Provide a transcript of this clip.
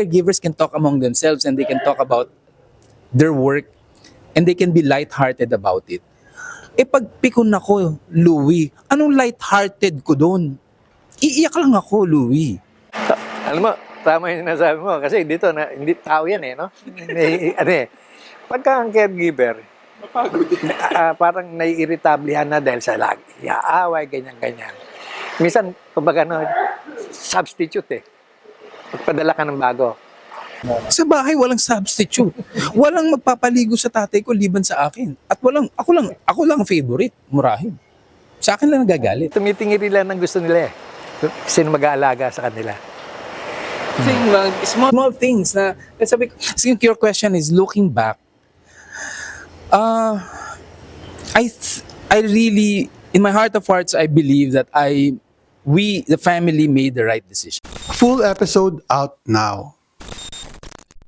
Caregivers can talk among themselves and they can talk about their work and they can be lighthearted about it. Eh pag pikon ako, Louie, anong lighthearted ko doon? Iiyak lang ako, Louie. Alam mo, tama yung nasabi mo. Kasi dito, hindi tao yan eh, no? Pagka ang caregiver, parang naiiritablihan na dahil sa lagi. Iaaway, ganyan-ganyan. Minsan, kumbaga, substitute eh. Magpadala ka ng bago. Sa bahay, walang substitute. Walang magpapaligo sa tatay ko liban sa akin. At ako lang ang favorite, murahin. Sa akin lang nagagalit. Tumitingin nila ng gusto nila eh. Sino mag-aalaga sa kanila. Small things na, sabi ko, your question is looking back, I really, in my heart of hearts, I believe that we, the family, made the right decision. Full episode out now.